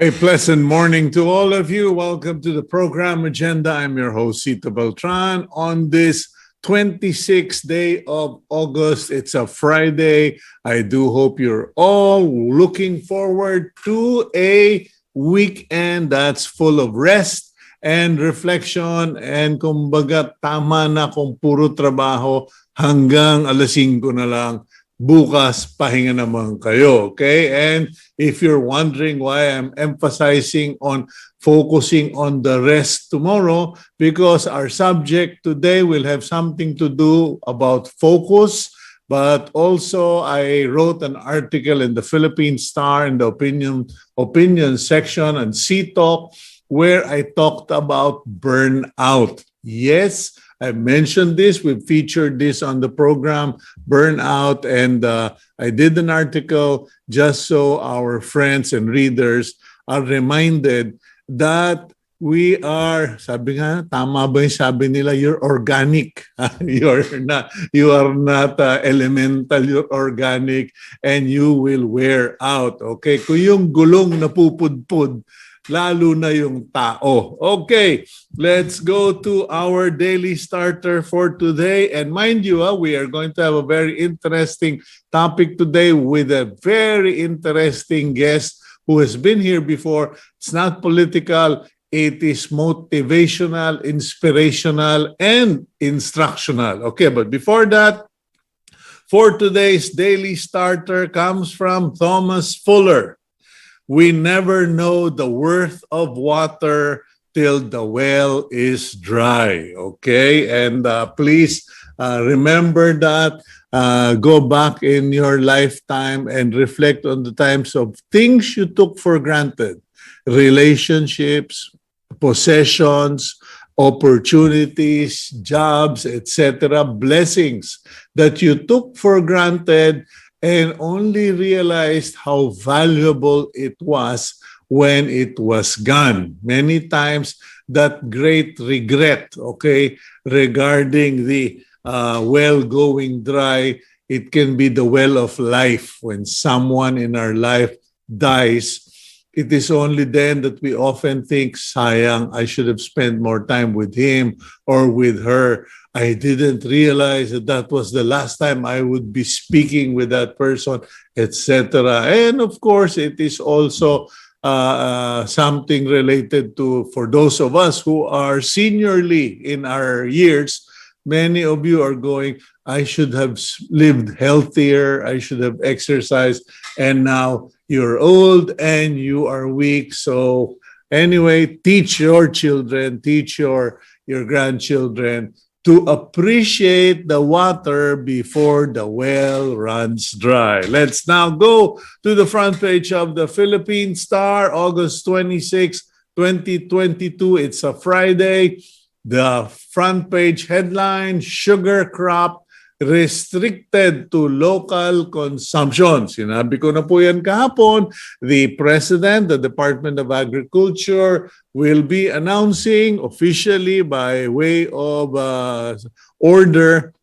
A pleasant morning to all of you. Welcome to the program agenda. I'm your host, Cito Beltran. On this 26th day of August, it's a Friday. I do hope you're all looking forward to a weekend that's full of rest and reflection. And kumbaga, tama na kung puro trabaho hanggang alas 5 na lang. Bukas, pahinga naman kayo, okay? And if you're wondering why I'm emphasizing on focusing on the rest tomorrow, because our subject today will have something to do about focus, but also I wrote an article in the Philippine Star in the opinion section and Cito where I talked about burnout. Yes, I mentioned this. We've featured this on the program, burnout, and I did an article just so our friends and readers are reminded that we are, sabi nga, tama ba yung sabi nila, you're organic. You are not elemental, you're organic, and you will wear out. Okay, kung yung gulong napupudpud, lalo na yung tao. Okay, let's go to our daily starter for today. And mind you, we are going to have a very interesting topic today with a very interesting guest who has been here before. It's not political, it is motivational, inspirational, and instructional. Okay, but before that, for today's daily starter comes from Thomas Fuller. We never know the worth of water till the well is dry, okay? And please remember that. Go back in your lifetime and reflect on the times of things you took for granted. Relationships, possessions, opportunities, jobs, etc. Blessings that you took for granted and only realized how valuable it was when it was gone. Many times, that great regret, okay, regarding the well going dry, it can be the well of life. When someone in our life dies, it is only then that we often think, sayang, I should have spent more time with him or with her. I didn't realize that that was the last time I would be speaking with that person, etc. And of course, it is also something related to, for those of us who are seniorly in our years, many of you are going, I should have lived healthier, I should have exercised, and now you're old and you are weak. So anyway, teach your children, teach your grandchildren to appreciate the water before the well runs dry. Let's now go to the front page of the Philippine Star, August 26, 2022. It's a Friday. The front page headline, sugar crop restricted to local consumption. Sinabi ko na po yan kahapon. The President, the Department of Agriculture, will be announcing officially by way of order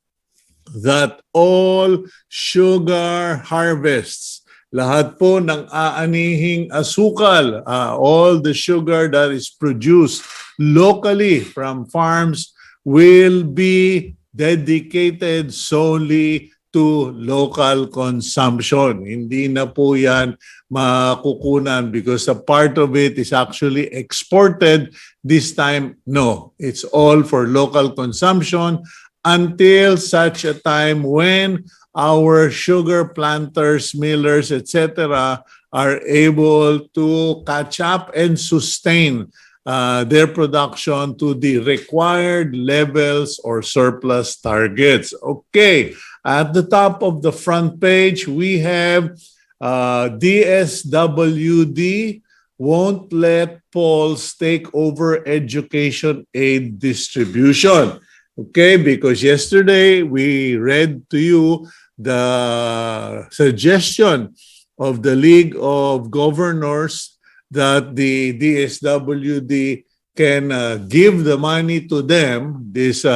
that all sugar harvests, lahat po ng aanihing asukal, all the sugar that is produced locally from farms will be dedicated solely to local consumption. Hindi na po yan makukunan because a part of it is actually exported. This time, no. It's all for local consumption until such a time when our sugar planters, millers, etc. are able to catch up and sustain their production to the required levels or surplus targets. Okay, at the top of the front page, we have DSWD won't let polls take over education aid distribution. Okay, because yesterday we read to you the suggestion of the League of Governors that the DSWD can give the money to them, this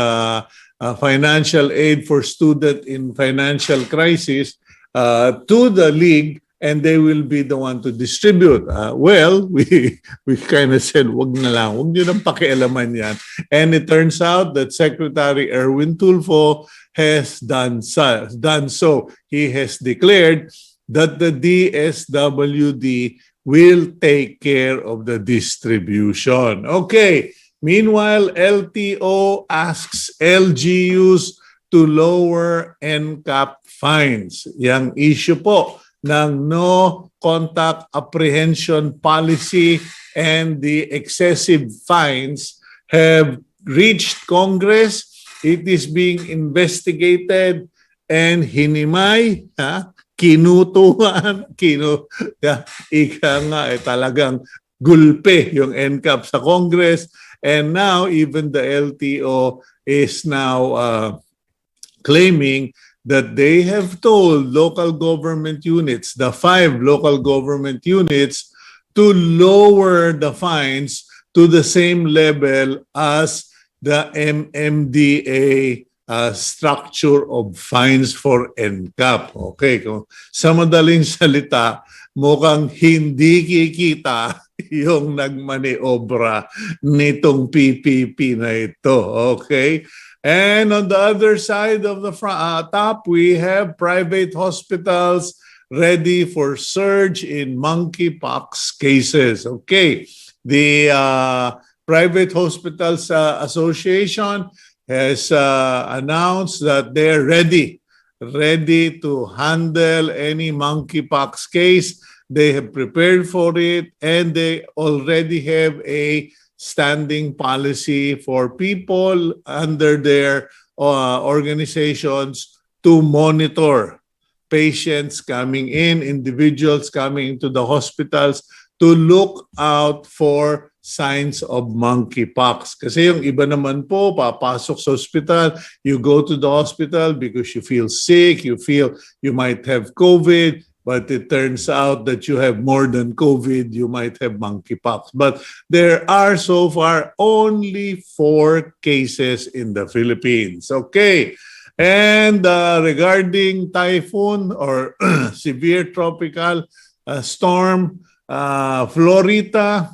financial aid for student in financial crisis, to the league, and they will be the one to distribute. Well, we kind of said, wag na lang, wag nyo nang pakialaman yan. And it turns out that Secretary Erwin Tulfo has done so. He has declared that the DSWD will take care of the distribution. Okay. Meanwhile, LTO asks LGUs to lower NCAP fines. Yang issue po ng no contact apprehension policy and the excessive fines have reached Congress. It is being investigated and hinimay, kinutuhan, ika nga talagang gulpe yung NCAP sa Congress. And now even the LTO is now claiming that they have told local government units, the 5 local government units, to lower the fines to the same level as the MMDA structure of fines for NCAP. Okay, kung sa madaling salita, mukhang hindi kikita yung nagmaniobra nitong PPP na ito. Okay? And on the other side of the top, we have private hospitals ready for surge in monkeypox cases. Okay. The Private Hospitals Association has announced that they're ready to handle any monkeypox case. They have prepared for it, and they already have a standing policy for people under their organizations to monitor patients coming in, individuals coming into the hospitals, to look out for signs of monkeypox. Kasi yung iba naman po, papasok sa hospital, you go to the hospital because you feel sick, you feel you might have COVID, but it turns out that you have more than COVID, you might have monkeypox. But there are so far only 4 cases in the Philippines. Okay. And regarding typhoon or severe tropical storm, Florida,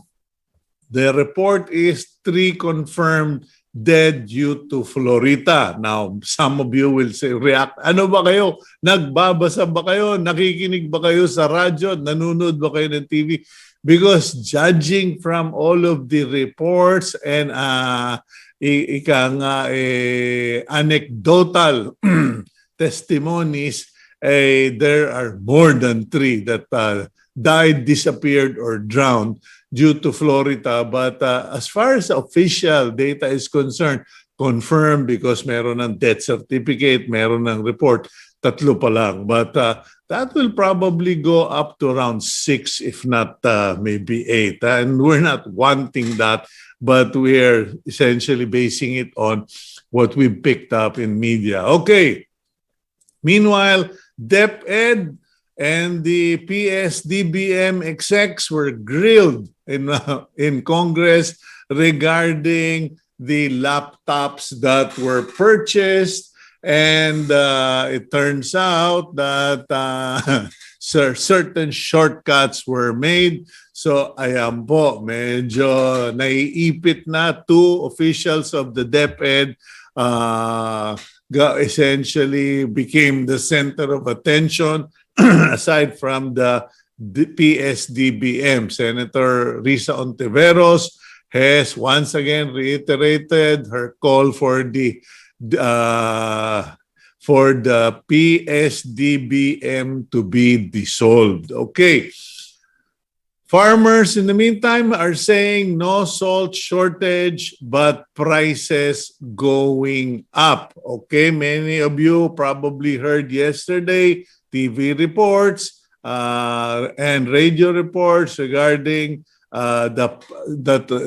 the report is 3 confirmed dead due to Florida. Now, some of you will say, react, ano ba kayo? Nagbabasa ba kayo? Nakikinig ba kayo sa radyo? Nanonood ba kayo ng TV? Because judging from all of the reports and anecdotal testimonies, there are more than 3 that died, disappeared, or drowned due to Florida. But as far as official data is concerned, confirmed because meron ng death certificate, meron ng report, 3 pa lang. But that will probably go up to around 6, if not maybe 8. And we're not wanting that, but we're essentially basing it on what we picked up in media. Okay. Meanwhile, DepEd and the PSDBM execs were grilled in Congress regarding the laptops that were purchased, and it turns out that certain shortcuts were made. So ayan po, medyo naiipit na 2 officials of the DepEd essentially became the center of attention. Aside from the PSDBM, Senator Risa Ontiveros has once again reiterated her call for the PSDBM to be dissolved. Okay. Farmers, in the meantime, are saying no salt shortage, but prices going up. Okay, many of you probably heard yesterday TV reports and radio reports regarding that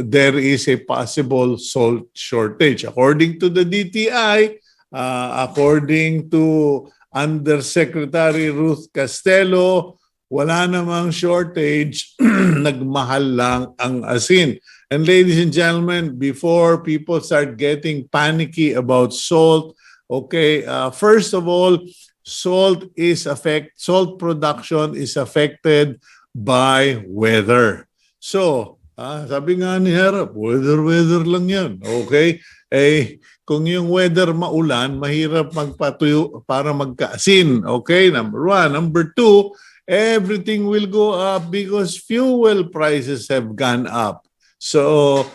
there is a possible salt shortage. According to the DTI, according to Undersecretary Ruth Castelo, wala namang shortage, nagmahal lang ang asin. And ladies and gentlemen, before people start getting panicky about salt, okay, first of all, salt production is affected by weather. So, sabi nga ni Harap, weather lang yan. Okay? Kung yung weather maulan, mahirap magpatuyo para magkaasin. Okay? Number one. Number two, everything will go up because fuel prices have gone up. So,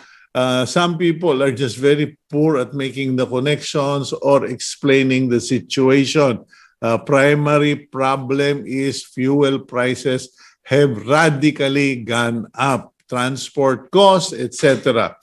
some people are just very poor at making the connections or explaining the situation. Primary problem is fuel prices have radically gone up. Transport costs, etc.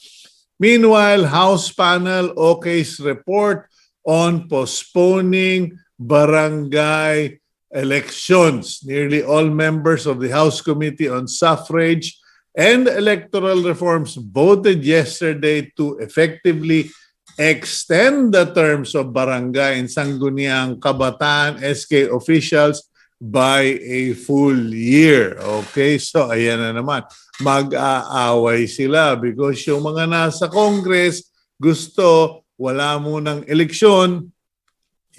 Meanwhile, House panel OK's report on postponing barangay elections. Nearly all members of the House Committee on Suffrage and Electoral Reforms voted yesterday to effectively extend the terms of barangay in Sangguniang, Kabataan, SK officials by a full year. Okay, so ayan na naman. Mag-aaway sila because yung mga nasa Congress gusto wala munang eleksyon.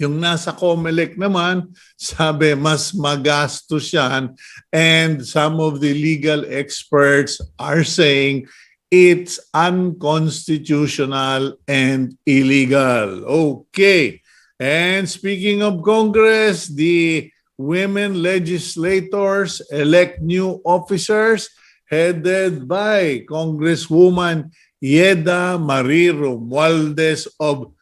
Yung nasa COMELEC naman, sabi mas magastos yan. And some of the legal experts are saying it's unconstitutional and illegal. Okay. And speaking of Congress, the women legislators elect new officers headed by Congresswoman Yeda Marie Romualdez of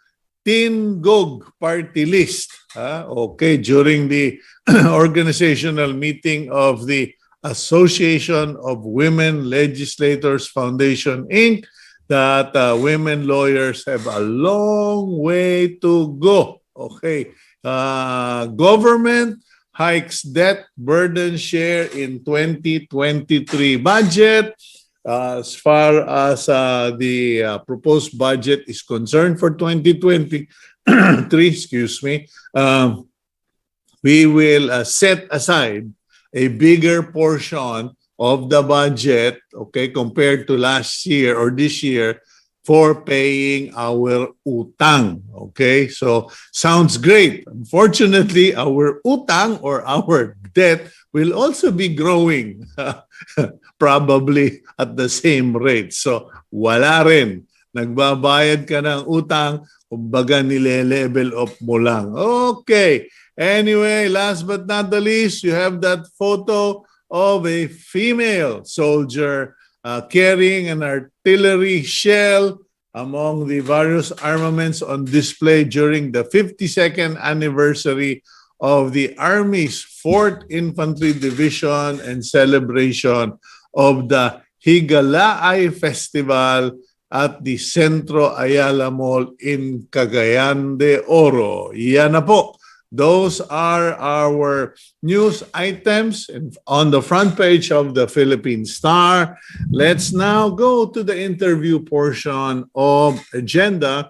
Tingog Party List. Okay, during the organizational meeting of the Association of Women Legislators Foundation, Inc., that women lawyers have a long way to go. Okay, government hikes debt burden share in 2023 budget. As far as the proposed budget is concerned for 2023, we will set aside a bigger portion of the budget, okay, compared to last year or this year for paying our utang. Okay, so sounds great. Unfortunately, our utang or our debt will also be growing probably at the same rate. So wala rin. Nagbabayad ka ng utang, kumbaga nile-level up mo lang. Okay. Anyway, last but not the least, you have that photo of a female soldier carrying an artillery shell among the various armaments on display during the 52nd anniversary of the Army's 4th Infantry Division and celebration of the Higalaay Festival at the Centro Ayala Mall in Cagayan de Oro. Yan na po. Those are our news items on the front page of the Philippine Star. Let's now go to the interview portion of Agenda.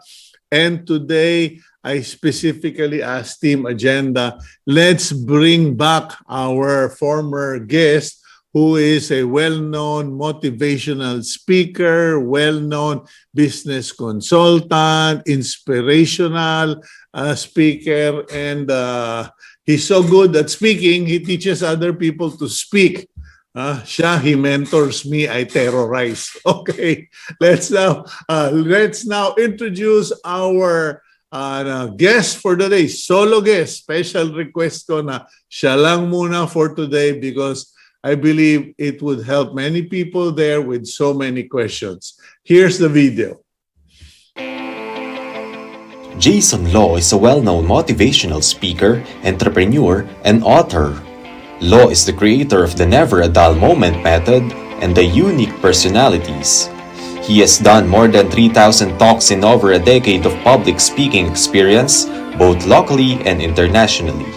And today, I specifically asked Team Agenda, let's bring back our former guest, who is a well-known motivational speaker, well-known business consultant, inspirational speaker, and he's so good at speaking, he teaches other people to speak. He mentors me, I terrorize. Okay, let's now introduce our guest for today, solo guest. Special request ko na siya lang muna for today because I believe it would help many people there with so many questions. Here's the video. Jayson Lo is a well-known motivational speaker, entrepreneur, and author. Lo is the creator of the Never a Dull Moment method and the Unique Personalities. He has done more than 3,000 talks in over a decade of public speaking experience, both locally and internationally.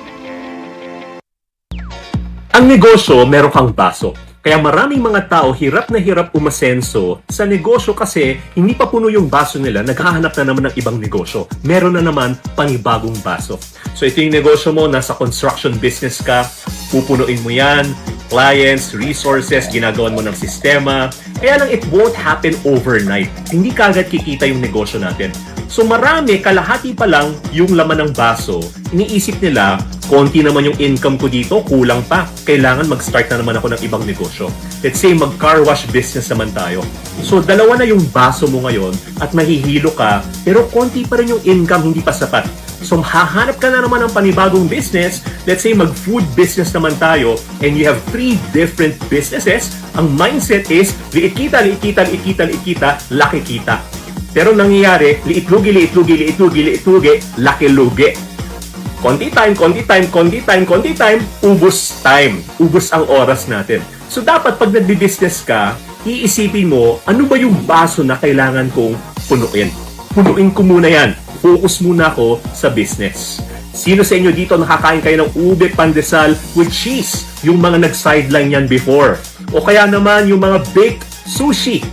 Ang negosyo, meron kang baso. Kaya maraming mga tao hirap na hirap umasenso sa negosyo kasi hindi pa puno yung baso nila, naghahanap na naman ng ibang negosyo. Meron na naman panibagong baso. So ito yung negosyo mo, nasa construction business ka, pupunuin mo yan, clients, resources, ginagawan mo ng sistema. Kaya lang it won't happen overnight. Hindi kagad kikita yung negosyo natin. So marami, kalahati pa lang yung laman ng baso, iniisip nila, konti naman yung income ko dito, kulang pa. Kailangan mag-start na naman ako ng ibang negosyo. Let's say, mag-car wash business naman tayo. So, dalawa na yung baso mo ngayon at mahihilo ka, pero konti pa rin yung income, hindi pa sapat. So, hahanap ka na naman ng panibagong business. Let's say, mag-food business naman tayo and you have 3 different businesses. Ang mindset is, liit kita, liit kita, liit kita, liit kita, laki kita. Pero nangyayari, liit lugi, liit lugi, liit lugi, liit lugi, laki lugi. Konti time, konti time, konti time, konti time, ubos time. Ubos ang oras natin. So, dapat pag nagbi-business ka, iisipin mo, ano ba yung baso na kailangan kong punuin? Punuin ko muna yan. Focus muna ako sa business. Sino sa inyo dito nakakain kayo ng ube pandesal with cheese? Yung mga nag-sideline yan before. O kaya naman yung mga baked sushi.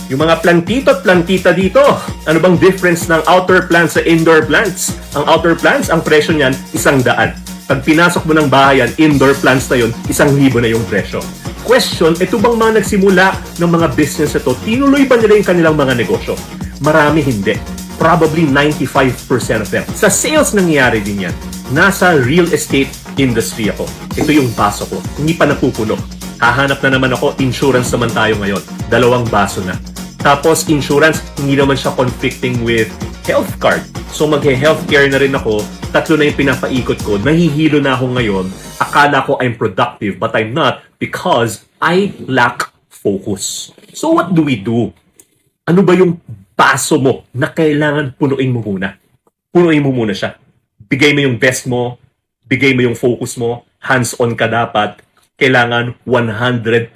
Yung mga plantito at plantita dito. Ano bang difference ng outer plants sa indoor plants? Ang outer plants, ang presyo niyan, 100. Pag pinasok mo ng bahay yan, indoor plants na yun, 1,000 na yung presyo. Question, ito bang mga nagsimula ng mga business ito, tinuloy ba nila yung kanilang mga negosyo? Marami hindi. Probably 95% of them. Sa sales nangyayari din yan. Nasa real estate industry ako. Ito yung baso ko. Hindi pa napupuno. Hahanap na naman ako, insurance naman tayo ngayon. 2 baso na. Tapos insurance, hindi naman siya conflicting with health card. So mag-healthcare na rin ako. 3 na yung pinapaikot ko. Nahihilo na ako ngayon. Akala ko I'm productive but I'm not because I lack focus. So what do we do? Ano ba yung baso mo na kailangan punuin mo muna? Punuin mo muna siya. Bigay mo yung best mo. Bigay mo yung focus mo. Hands-on ka dapat. Kailangan 100%.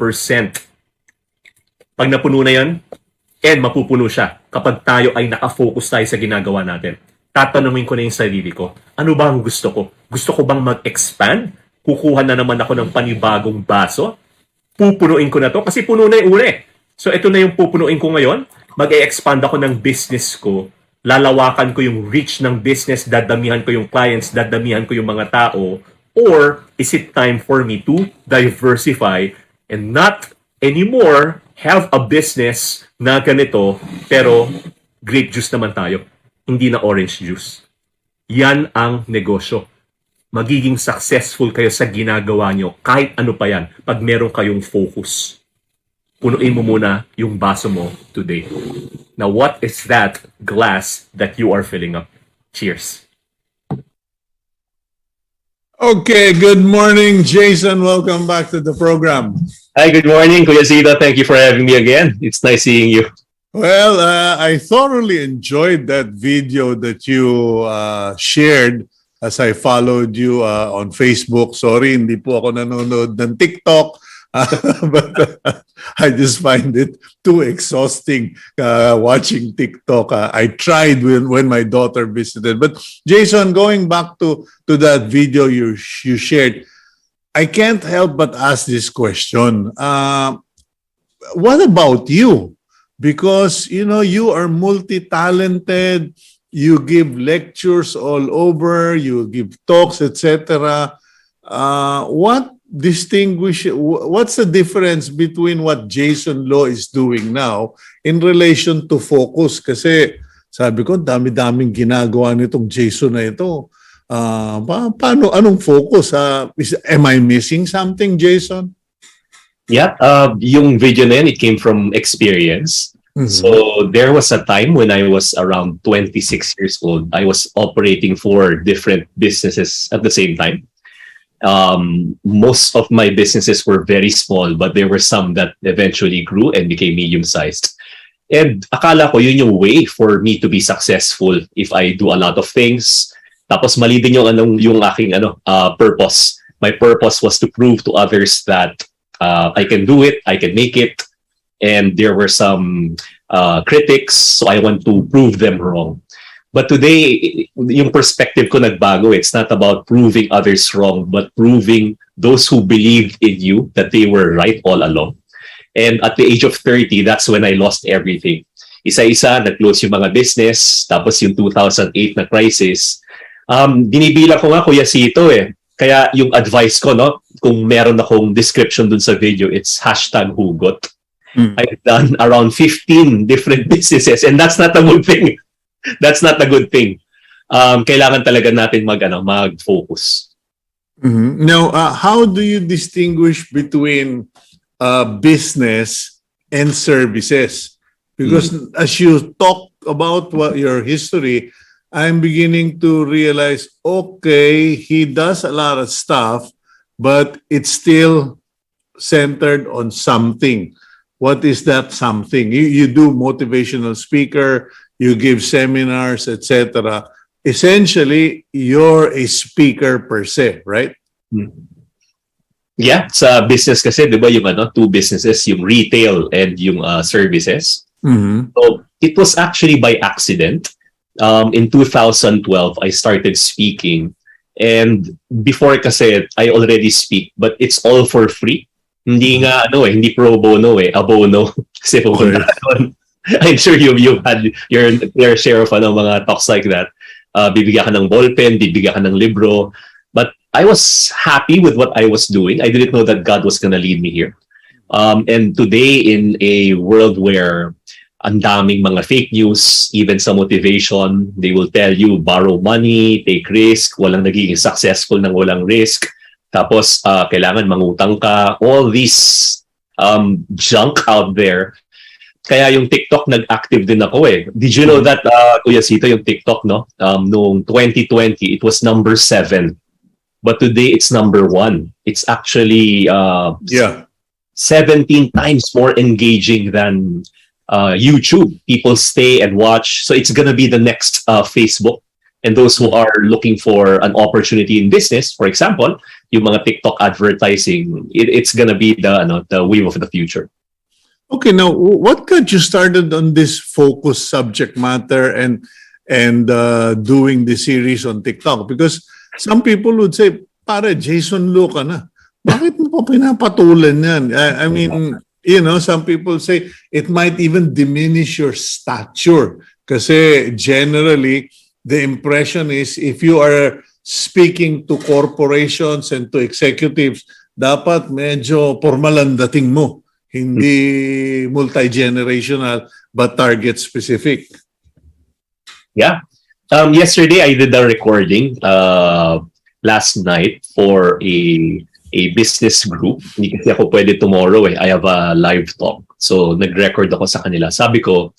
Pag napuno na yan, and mapupuno siya kapag tayo ay nakafocus tayo sa ginagawa natin. Tatanungin ko na yung sarili ko, ano ba ang gusto ko? Gusto ko bang mag-expand? Kukuha na naman ako ng panibagong baso? Pupunuin ko na to? Kasi puno na yung uli. So ito na yung pupunuin ko ngayon. Mag-e-expand ako ng business ko. Lalawakan ko yung reach ng business. Dadamihan ko yung clients. Dadamihan ko yung mga tao. Or is it time for me to diversify and not anymore have a business na ganito, pero grape juice naman tayo. Hindi na orange juice. Yan ang negosyo. Magiging successful kayo sa ginagawa nyo, kahit ano pa yan, pag meron kayong focus. Punuin mo muna yung baso mo today. Now, what is that glass that you are filling up? Cheers. Okay, good morning, Jayson. Welcome back to the program. Hi, good morning, Kuya Cito. Thank you for having me again. It's nice seeing you. Well, I thoroughly enjoyed that video that you shared as I followed you on Facebook. Sorry, hindi po ako nanonood ng TikTok. But I just find it too exhausting watching TikTok. I tried when my daughter visited. But Jayson, going back to that video you shared, I can't help but ask this question. What about you? Because, you know, you are multi-talented. You give lectures all over. You give talks, etc. What's the difference between what Jayson Lo is doing now in relation to focus? Kasi sabi ko, dami-daming ginagawa nitong Jayson na ito. Anong focus? Am I missing something, Jayson? Yeah, yung video na yun, it came from experience. Mm-hmm. So there was a time when I was around 26 years old. I was operating 4 different businesses at the same time. Most of my businesses were very small, but there were some that eventually grew and became medium-sized. And akala ko yun yung way for me to be successful if I do a lot of things. Tapos mali din yung aking purpose. My purpose was to prove to others that I can do it, I can make it. And there were some critics, so I want to prove them wrong. But today, yung perspective ko nagbago. It's not about proving others wrong, but proving those who believed in you that they were right all along. And at the age of 30, that's when I lost everything. Isa-isa, nag-close yung mga business. Tapos yung 2008 na crisis. Binibila ko nga, Kuya Cito eh. Kaya yung advice ko, no, kung meron akong description dun sa video, it's #hugot. I've done around 15 different businesses and that's not a good thing. That's not a good thing. Kailangan talaga natin mag-focus. Now, how do you distinguish between business and services? Because as you talk about what your history, I'm beginning to realize, okay, he does a lot of stuff, but it's still centered on something. What is that something? You do motivational speaker, you give seminars, etc. Essentially, you're a speaker per se, right? Yeah, sa business kasi, di ba, yung two businesses, yung retail and yung services. So it was actually by accident. In 2012, I started speaking. And before kasi, I already speak, but it's all for free. Hindi nga, hindi pro bono abono. Kasi pupunta ka doon. I'm sure you've had your share of mga talks like that. Bibigyan ka ng ballpen, bibigyan ka ng libro. But I was happy with what I was doing. I didn't know that God was gonna lead me here. And today, in a world where ang daming mga fake news, even sa motivation, they will tell you, borrow money, take risk, walang nagiging successful nang walang risk. Tapos, kailangan mangutang ka. All this junk out there. Kaya yung TikTok, nag-active din ako eh. Did you know that, Kuya Cito, yung TikTok, no? Noong 2020, it was number 7. But today, it's number 1. It's actually 17 times more engaging than YouTube. People stay and watch. So it's gonna be the next Facebook. And those who are looking for an opportunity in business, for example, yung mga TikTok advertising, it's gonna be the wave of the future. Okay, now what got you started on this focus subject matter and doing the series on TikTok? Because some people would say, "Pare, Jayson Lo ka na. Bakit mo pa pinapatulan yan?" I mean, some people say it might even diminish your stature. Kasi generally, the impression is if you are speaking to corporations and to executives, dapat medyo formal ang dating mo. Hindi multi-generational, but target-specific. Yeah. Yesterday, I did a recording last night for a business group. Hindi kasi ako pwede tomorrow eh. I have a live talk. So, nag-record ako sa kanila. Sabi ko,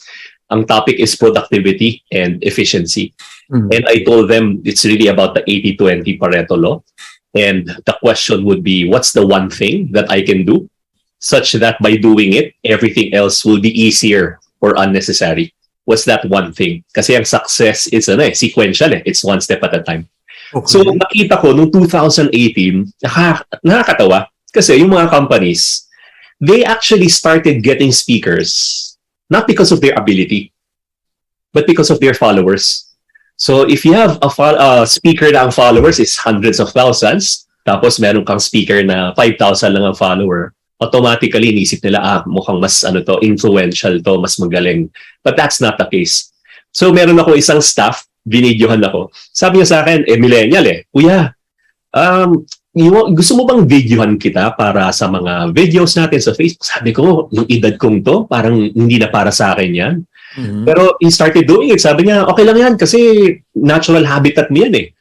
ang topic is productivity and efficiency. And I told them it's really about the 80-20 Pareto law. And the question would be, what's the one thing that I can do such that by doing it, everything else will be easier or unnecessary? What's that one thing? Kasi ang success is sequential eh. It's one step at a time. Okay. So nakita ko noong 2018, nakakatawa kasi yung mga companies, they actually started getting speakers not because of their ability, but because of their followers. So if you have a speaker na ang followers is hundreds of thousands, tapos meron kang speaker na 5,000 lang ang follower, automatically inisip nila, mukhang mas influential to, mas magaling. But that's not the case. So meron ako isang staff, binidyohan ako. Sabi niya sa akin, millennial Kuya, gusto mo bang videohan kita para sa mga videos natin sa Facebook? Sabi ko, yung edad kong to, parang hindi na para sa akin yan. Pero he started doing it. Sabi niya, okay lang yan kasi natural habitat mo yan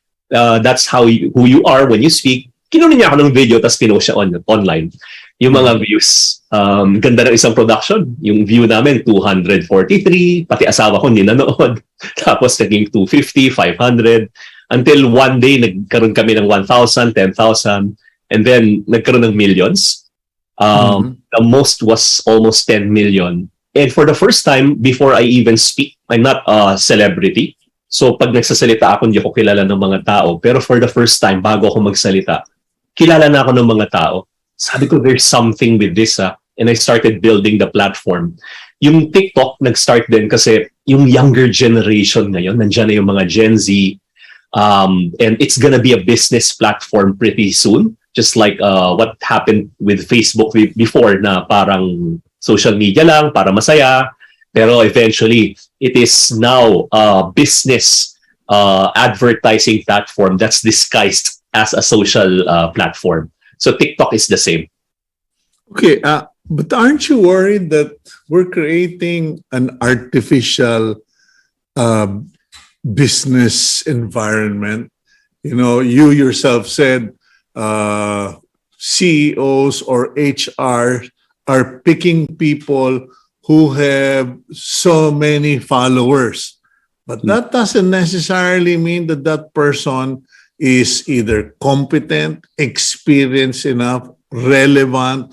That's who you are when you speak. Kinunin niya ako ng video tapos pinost siya online. Yung mga views, ganda ng isang production. Yung view namin, 243. Pati asawa ko hindi nanood. Tapos naging 250, 500. Until one day, nagkaroon kami ng 1,000, 10,000. And then, nagkaroon ng millions. The most was almost 10 million. And for the first time, before I even speak, I'm not a celebrity. So, pag nagsasalita ako, hindi ako kilala ng mga tao. Pero for the first time, bago ako magsalita, kilala na ako ng mga tao. Sabi ko, there's something with this and I started building the platform. Yung TikTok, nag-start din kasi yung younger generation ngayon, nandiyan na yung mga Gen Z, and it's gonna be a business platform pretty soon, just like what happened with Facebook before na parang social media lang, para masaya, pero eventually, it is now a business advertising platform that's disguised as a social platform. So TikTok is the same. Okay, but aren't you worried that we're creating an artificial business environment? You yourself said CEOs or HR are picking people who have so many followers. But that doesn't necessarily mean that that person is either competent, experienced enough, relevant,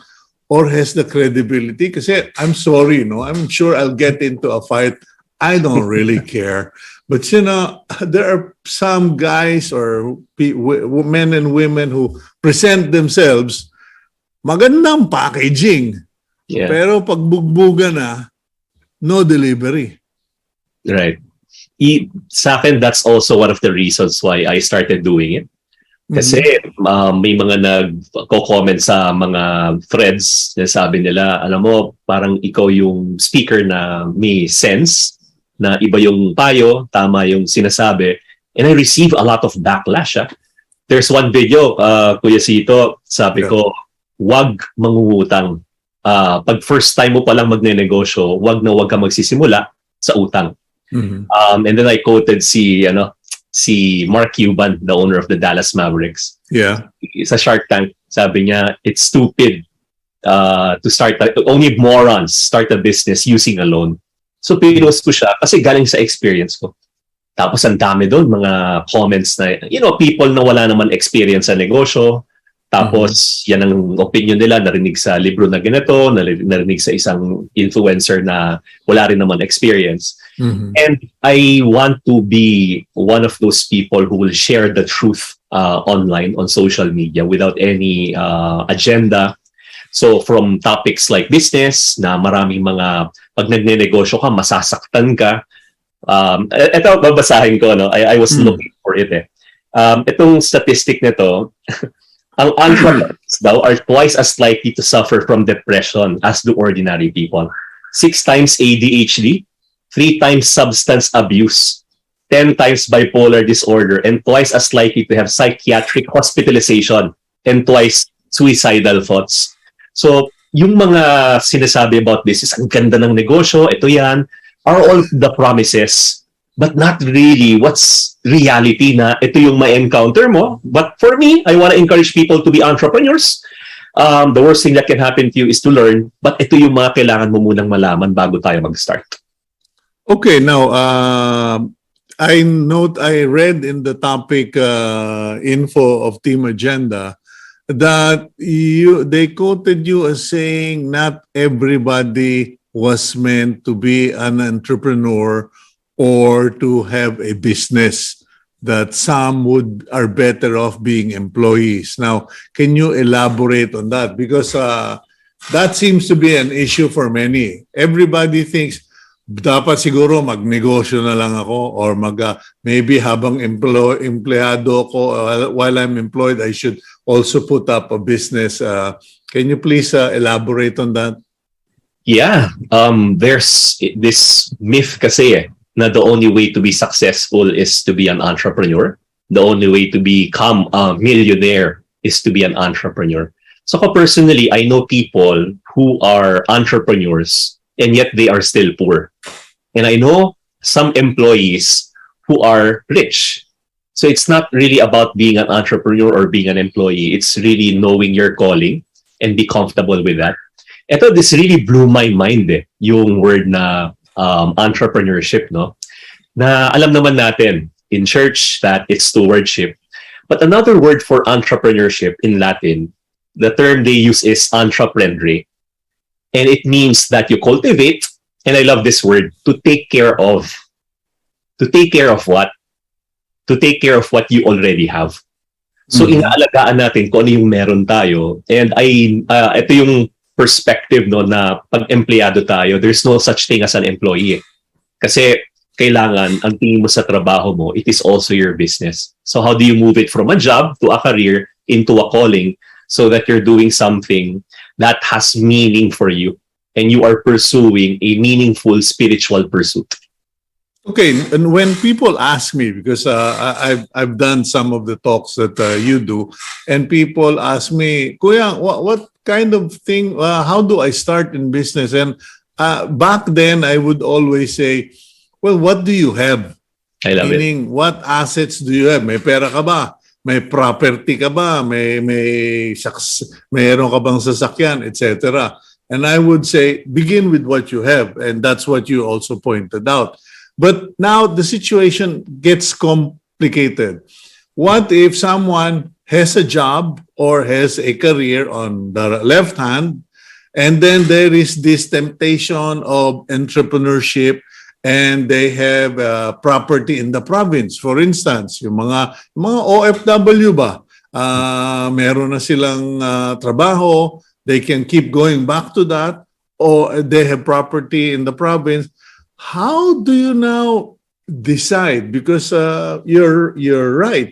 or has the credibility. Kasi I'm sorry, I'm sure I'll get into a fight. I don't really care. But there are some guys or men and women who present themselves, magandang packaging. Yeah. Pero pag bugbuga na, no delivery. Right. Sa akin, that's also one of the reasons why I started doing it. Kasi may mga nagko-comment sa mga threads na sabi nila, alam mo, parang ikaw yung speaker na may sense, na iba yung payo, tama yung sinasabi. And I receive a lot of backlash. There's one video, Kuya Cito, sabi ko, wag mangungutang. Pag first time mo palang magne-negosyo, wag ka magsisimula sa utang. And then I quoted si Mark Cuban, the owner of the Dallas Mavericks. Yeah. Sa Shark Tank, sabi niya, it's stupid to start, only morons start a business using a loan. So pinost ko siya kasi galing sa experience ko. Tapos ang dami doon, mga comments na, people na wala naman experience sa negosyo. Tapos yan ang opinion nila, narinig sa libro na ganito, narinig sa isang influencer na wala rin naman experience. And I want to be one of those people who will share the truth online on social media without any agenda. So from topics like business, na maraming mga pag nagne-negosyo ka, masasaktan ka. Ito, babasahin ko. I was looking for it. Itong statistic nito, ang entrepreneurs daw are twice as likely to suffer from depression as do ordinary people. 6 times ADHD, 3 times substance abuse, 10 times bipolar disorder, and twice as likely to have psychiatric hospitalization, and twice suicidal thoughts. So, yung mga sinasabi about this is ang ganda ng negosyo, ito yan, are all the promises, but not really what's reality na ito yung ma-encounter mo. But for me, I want to encourage people to be entrepreneurs. The worst thing that can happen to you is to learn, but ito yung mga kailangan mo munang malaman bago tayo mag-start. Okay, now, I read in the topic info of Team Agenda that they quoted you as saying not everybody was meant to be an entrepreneur or to have a business, that some are better off being employees. Now, can you elaborate on that? Because that seems to be an issue for many. Everybody thinks, dapat siguro magnegosyo na lang ako, or maybe habang empleyado ko, while I'm employed, I should also put up a business. Can you please elaborate on that? Yeah, there's this myth kasi na the only way to be successful is to be an entrepreneur. The only way to become a millionaire is to be an entrepreneur. So personally, I know people who are entrepreneurs and yet they are still poor. And I know some employees who are rich. So it's not really about being an entrepreneur or being an employee. It's really knowing your calling and be comfortable with that. This really blew my mind yung word na entrepreneurship, no? Na alam naman natin in church that it's stewardship. But another word for entrepreneurship in Latin, the term they use is intraprendere. And it means that you cultivate, and I love this word, to take care of. To take care of what? To take care of what you already have. So inaalagaan natin kung ano yung meron tayo. And ito yung perspective, no, na pag empleyado tayo, there's no such thing as an employee. Kasi kailangan, ang tingin mo sa trabaho mo, it is also your business. So how do you move it from a job to a career into a calling so that you're doing something that has meaning for you and you are pursuing a meaningful spiritual pursuit? Okay, and when people ask me, because I've done some of the talks that you do, and people ask me, Kuya, what kind of thing, how do I start in business? And back then, I would always say, well, what do you have? I love Meaning, what assets do you have? May pera ka ba? May property ka ba? Mayroon ka bang sasakyan, etc. And I would say, begin with what you have. And that's what you also pointed out. But now the situation gets complicated. What if someone has a job or has a career on the left hand, and then there is this temptation of entrepreneurship, and they have property in the province? For instance, yung mga OFW ba, meron na silang trabaho, they can keep going back to that, or they have property in the province. How do you now decide? Because you're right,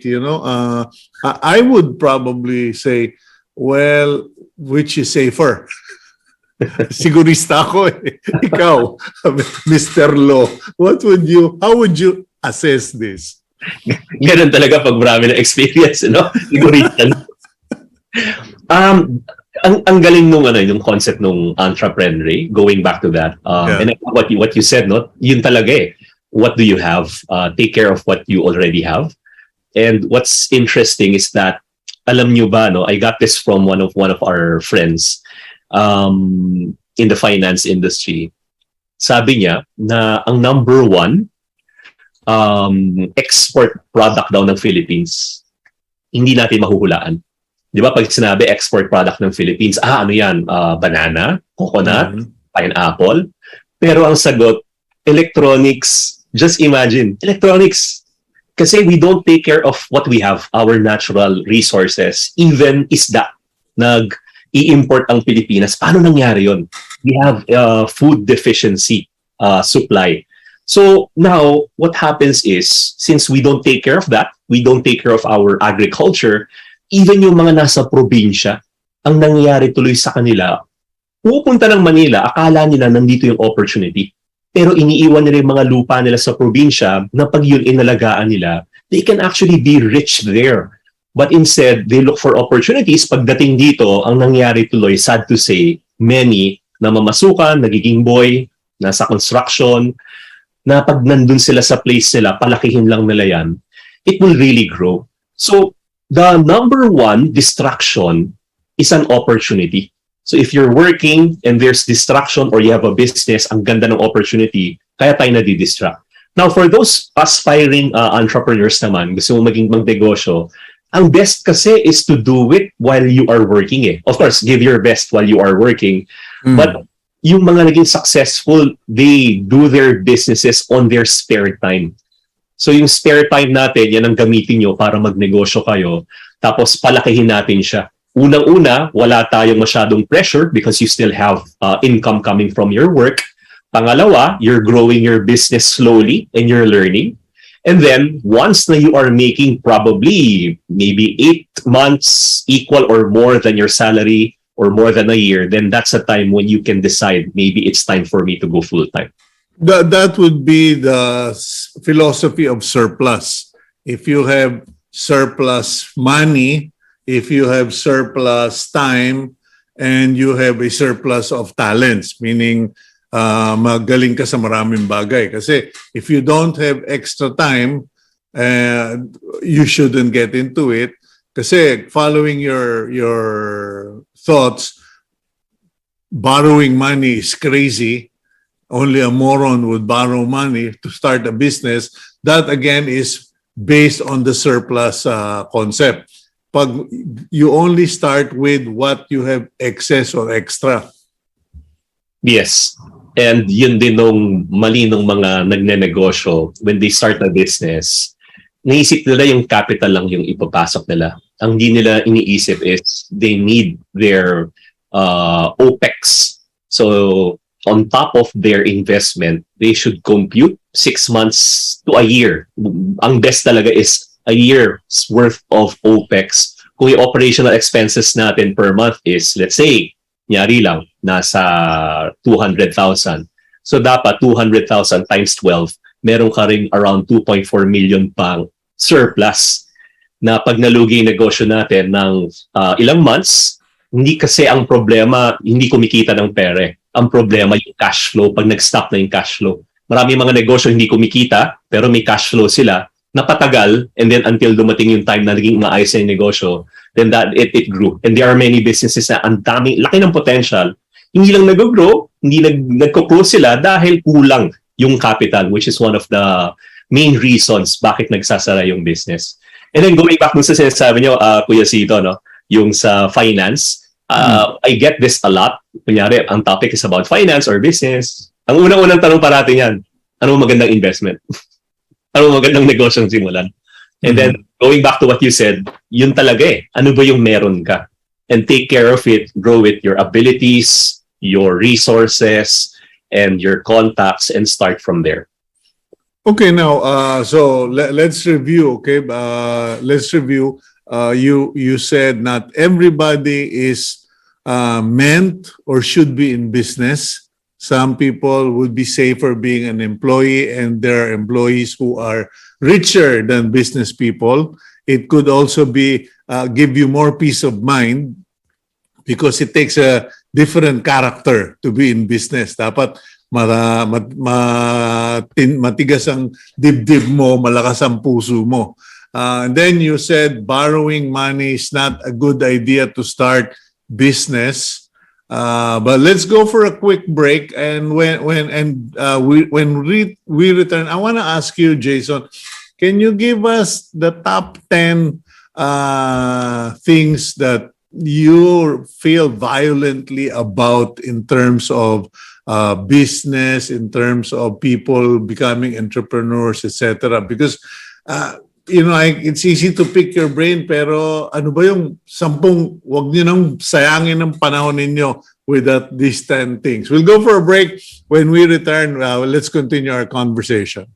I would probably say, well, which is safer? Sigurista ako eh. Ikaw, Mr. Lo, how would you assess this? Ganun talaga pag marami na experience, Sigurista. Ang galing yung concept nung entrepreneur, going back to that. And what you said, yun talaga eh. What do you have? Take care of what you already have. And what's interesting is that, alam nyo ba, I got this from one of our friends in the finance industry. Sabi niya na ang number one export product daw ng Philippines, hindi natin mahuhulaan. Di ba pag sinabi export product ng Philippines, ano yan? Banana, coconut, pineapple. Pero ang sagot, electronics. Just imagine, electronics. Kasi we don't take care of what we have, our natural resources. Even isda, i-import ang Pilipinas. Paano nangyari yun? We have food deficiency supply. So now, what happens is, since we don't take care of that, we don't take care of our agriculture, even yung mga nasa probinsya, ang nangyayari tuloy sa kanila, pupunta ng Manila, akala nila nandito yung opportunity. Pero iniiwan nila yung mga lupa nila sa probinsya na pag yun inalagaan nila, they can actually be rich there. But instead, they look for opportunities. Pagdating dito, ang nangyari tuloy, sad to say, many na mamasukan, nagiging boy, nasa construction, na pag nandun sila sa place nila, palakihin lang nila yan, it will really grow. So, the number one distraction is an opportunity. So if you're working and there's distraction or you have a business, ang ganda ng opportunity, kaya tayo nadidistract. Now, for those aspiring entrepreneurs naman, gusto mo maging magnegosyo, ang best kasi is to do it while you are working eh. Of course, give your best while you are working. But yung mga naging successful, they do their businesses on their spare time. So yung spare time natin, yan ang gamitin nyo para magnegosyo kayo. Tapos palakihin natin siya. Unang-una, wala tayong masyadong pressure because you still have income coming from your work. Pangalawa, you're growing your business slowly and you're learning. And then, once na you are making probably maybe 8 months equal or more than your salary or more than a year, then that's a time when you can decide maybe it's time for me to go full-time. That would be the philosophy of surplus. If you have surplus money, if you have surplus time, and you have a surplus of talents, meaning magaling ka sa maraming bagay. Kasi if you don't have extra time, you shouldn't get into it. Kasi following your thoughts, borrowing money is crazy. Only a moron would borrow money to start a business. That again is based on the surplus concept. Pag you only start with what you have excess or extra. Yes. And yun din nung mali nung mga nagnenegosyo, when they start a business, naisip nila yung capital lang yung ipapasok nila. Ang di nila iniisip is they need their OPEX. So on top of their investment, they should compute 6 months to a year. Ang best talaga is a year's worth of OPEX. Kung yung operational expenses natin per month is, let's say, nyari lang, nasa 200,000. So dapat 200,000 times 12, meron ka ring around 2.4 million pang surplus na pag nalugi yung negosyo natin ng ilang months, hindi kasi ang problema, hindi kumikita ng pere. Ang problema yung cash flow, pag nag-stop na yung cash flow. Marami mga negosyo hindi kumikita, pero may cash flow sila. napatagal, and then until dumating yung time na naging maayos na yung negosyo, then that it grew. And there are many businesses na ang daming, laki ng potential, hindi lang nag-grow, hindi nagko-close sila dahil kulang yung capital, which is one of the main reasons bakit nagsasara yung business. And then going back dun sa sinasabi nyo, Kuya Cito, no, yung sa finance, I get this a lot. Kunyari, ang topic is about finance or business. Ang unang-unang tanong parati yan, ano magandang investment? Ano magandang negosyong simulan? And then, going back to what you said, yun talaga eh. Ano ba yung meron ka? And take care of it, grow it, your abilities, your resources, and your contacts, and start from there. Okay, now, so let's review, okay? Let's review. You said not everybody is meant or should be in business. Some people would be safer being an employee, and there are employees who are richer than business people. It could also be give you more peace of mind because it takes a different character to be in business. Dapat matigas ang dibdib mo, malakas ang puso mo. And then you said borrowing money is not a good idea to start business. But let's go for a quick break, and when we return, I want to ask you, Jayson, can you give us the top 10 things that you feel violently about in terms of business, in terms of people becoming entrepreneurs, etc.? Because it's easy to pick your brain, pero ano ba yung 10, wag niyo nang sayangin ng panahon ninyo with these 10 things. We'll go for a break. When we return, let's continue our conversation.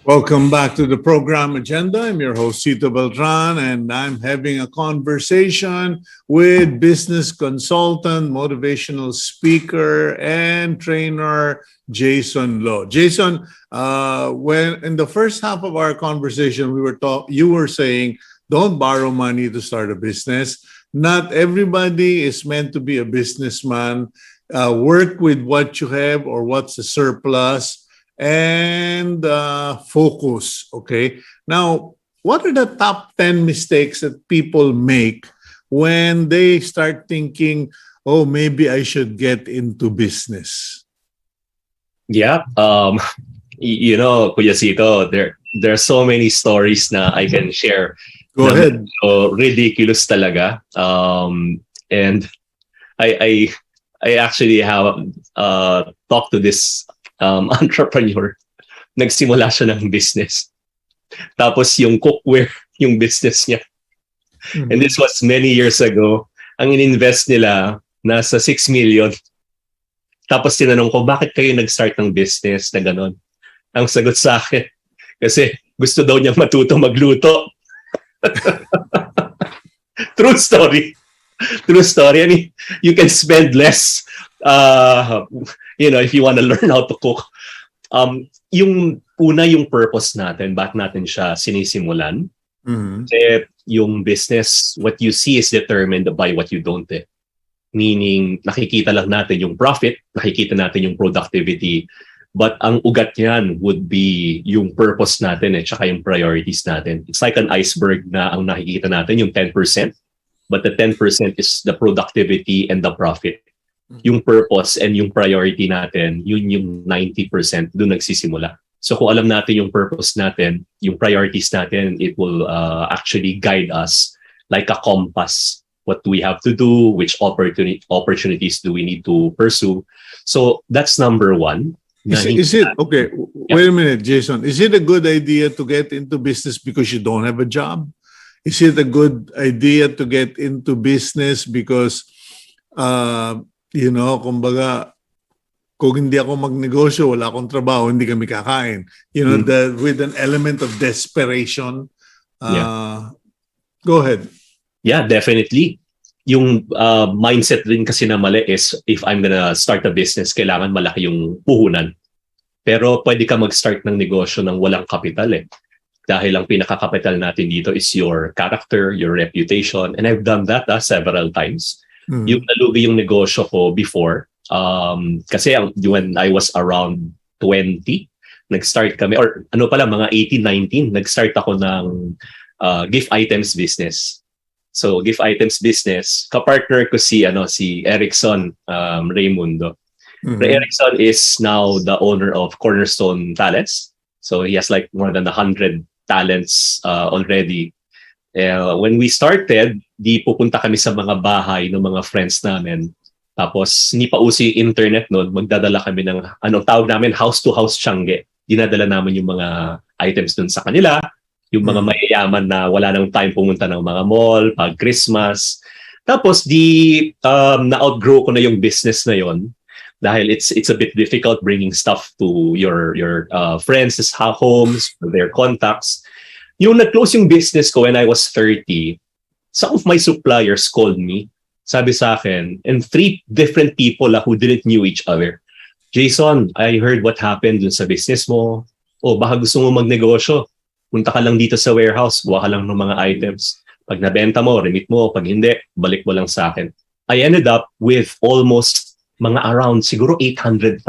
Welcome back to the program agenda. I'm your host, Cito Beltran, and I'm having a conversation with business consultant, motivational speaker, and trainer, Jayson Lo. Jayson, when in the first half of our conversation, you were saying, don't borrow money to start a business. Not everybody is meant to be a businessman. Work with what you have or what's a surplus and focus. Okay. Now, what are the top 10 mistakes that people make when they start thinking, oh, maybe I should get into business? Yeah. Kuya Cito, there are so many stories na I can share. Go ahead. So ridiculous talaga. And I actually have talked to this entrepreneur. Nagsimula siya ng business. Tapos yung cookware, yung business niya. Mm-hmm. And this was many years ago. Ang ininvest nila, nasa 6 million. Tapos tinanong ko, bakit kayo nag-start ng business na gano'n? Ang sagot sa akin, kasi gusto daw niyang matuto magluto. True story. True story. I mean, you can spend less, if you want to learn how to cook. Yung purpose natin, bakit natin siya sinisimulan. Mm-hmm. Kasi yung business, what you see is determined by what you don't. Meaning, nakikita lang natin yung profit, nakikita natin yung productivity, but ang ugat niyan would be yung purpose natin tsaka yung priorities natin. It's like an iceberg na ang nakikita natin yung 10%, but the 10% is the productivity and the profit. Yung purpose and yung priority natin, yun yung 90%, doon nagsisimula. So kung alam natin yung purpose natin, yung priorities natin, it will actually guide us like a compass. What do we have to do? Which opportunities do we need to pursue? So that's number one. Is it okay? Yeah. Wait a minute, Jayson. Is it a good idea to get into business because you don't have a job? Is it a good idea to get into business because, kumbaga, kung hindi ako magnegosyo, wala akong trabaho, hindi kami kakain. With an element of desperation. Go ahead. Yeah, definitely. Yung mindset din kasi na mali is if I'm gonna start a business, kailangan malaki yung puhunan. Pero pwede ka mag-start ng negosyo ng walang kapital Dahil ang pinaka-kapital natin dito is your character, your reputation. And I've done that several times. Mm-hmm. Yung nalugi yung negosyo ko before, kasi when I was around 20, nag-start kami, or mga 18, 19, nag-start ako ng gift items business. So gift items business, kapartner ko si Erickson Raymundo. Mm-hmm. Erickson is now the owner of Cornerstone Talents. So he has like more than 100 talents already. When we started, di pupunta kami sa mga bahay ng mga friends namin. Tapos hindi pa uso yung internet noon, magdadala kami ng tawag namin house-to-house tiyangge. Dinadala namin yung mga items dun sa kanila. Yung mga mayayaman na wala nang time pumunta ng mga mall, pag Christmas. Tapos na-outgrow ko na yung business na yon dahil it's a bit difficult bringing stuff to your friends' homes, their contacts. Yung nag-close yung business ko when I was 30, some of my suppliers called me. Sabi sa akin, and 3 different people who didn't knew each other. Jayson, I heard what happened dun sa business mo. Baka gusto mo magnegosyo. Punta ka lang dito sa warehouse, buha ka lang ng mga items. Pag nabenta mo, remit mo. Pag hindi, balik mo lang sa akin. I ended up with almost mga around siguro 800,000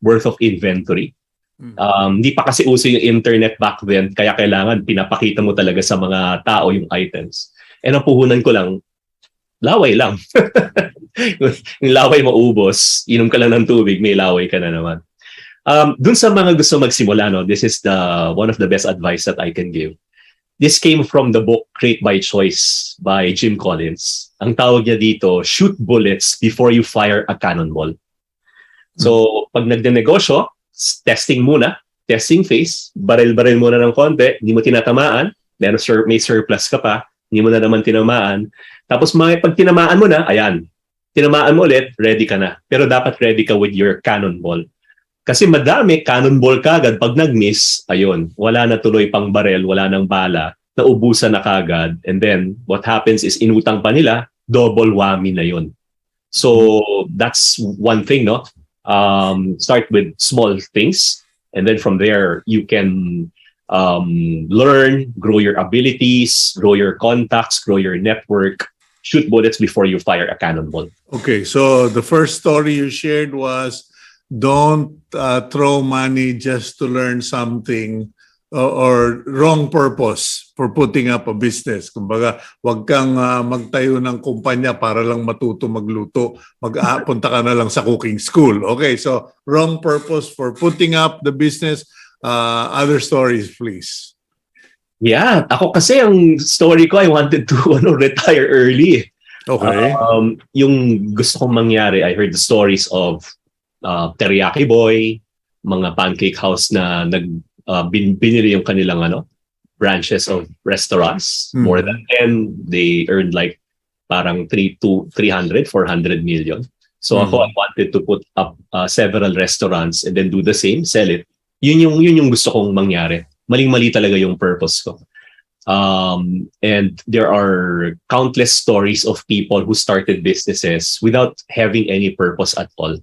worth of inventory. Hindi pa kasi uso yung internet back then, kaya kailangan pinapakita mo talaga sa mga tao yung items. And ang puhunan ko lang, laway lang. Yung laway maubos, inom ka lang ng tubig, may laway ka na naman. Dun sa mga gusto magsimula, this is one of the best advice that I can give. This came from the book Create by Choice by Jim Collins. Ang tawag niya dito, shoot bullets before you fire a cannonball. So, pag nagdenegosyo, testing muna, testing phase, baril-baril muna ng konti, hindi mo tinatamaan, may surplus ka pa, hindi mo na naman tinamaan. Tapos pag tinamaan mo na, ayan, tinamaan mo ulit, ready ka na. Pero dapat ready ka with your cannonball. Kasi madami, cannonball kagad. Pag nag-miss, ayun, wala na tuloy pang barel, wala nang bala, naubusan na kagad. And then, what happens is inutang pa nila, double whammy na yun. So, that's one thing, Start with small things. And then from there, you can learn, grow your abilities, grow your contacts, grow your network. shoot bullets before you fire a cannonball. Okay, so the first story you shared was don't throw money just to learn something or wrong purpose for putting up a business. Kumbaga, wag kang magtayo ng kumpanya para lang matuto magluto. Punta ka na lang sa cooking school. Okay, so wrong purpose for putting up the business. Other stories, please. Yeah, ako kasi ang story ko, I wanted to retire early. Okay. Yung gusto kong mangyari, I heard the stories of Teriyaki Boy, mga pancake house na binili yung kanilang branches of restaurants. More than 10, they earned like parang 300, 400 million. So ako, I wanted to put up several restaurants and then do the same, sell it. Yun yung gusto kong mangyari. Maling-mali talaga yung purpose ko. And there are countless stories of people who started businesses without having any purpose at all.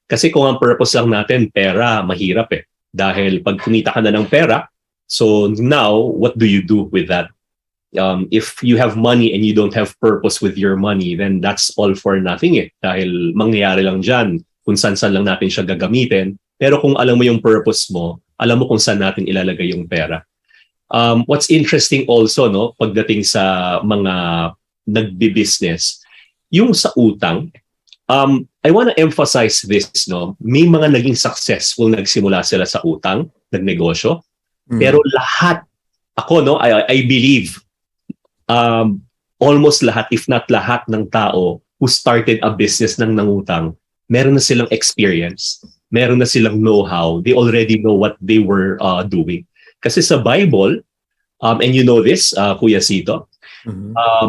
Kasi kung ang purpose lang natin, pera, mahirap eh. Dahil pag kumita ka na ng pera, so now, what do you do with that? If you have money and you don't have purpose with your money, then that's all for nothing eh. Dahil mangyayari lang dyan kung saan-saan lang natin siya gagamitin. Pero kung alam mo yung purpose mo, alam mo kung saan natin ilalagay yung pera. What's interesting also, pagdating sa mga nagbi-business, yung sa utang, I want to emphasize this, may mga naging successful nagsimula sila sa utang, nagnegosyo, pero lahat, ako, I believe, almost lahat, if not lahat ng tao who started a business ng nangutang, meron na silang experience, meron na silang know-how, they already know what they were doing. Kasi sa Bible, and you know this, Kuya Cito,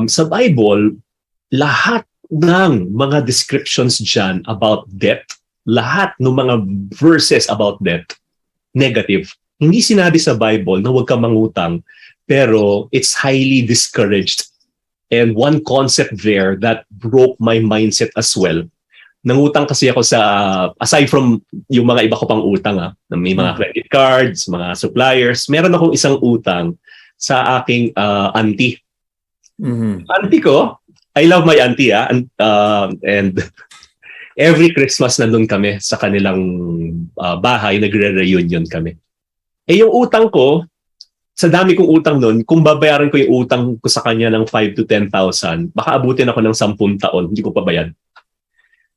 sa Bible, lahat ng mga descriptions dyan about debt, lahat ng mga verses about debt, negative. Hindi sinabi sa Bible na huwag kang mangutang, pero it's highly discouraged. And one concept there that broke my mindset as well, nangutang kasi ako sa, aside from yung mga iba ko pang utang, may mga credit cards, mga suppliers, meron akong isang utang sa aking auntie. Auntie ko, I love my auntie, and every Christmas nandun kami sa kanilang bahay, nagre-reunion kami. Yung utang ko, sa dami kong utang nun, kung babayaran ko yung utang ko sa kanya ng 5 to 10,000, baka abutin ako ng 10 taon, hindi ko pa bayad.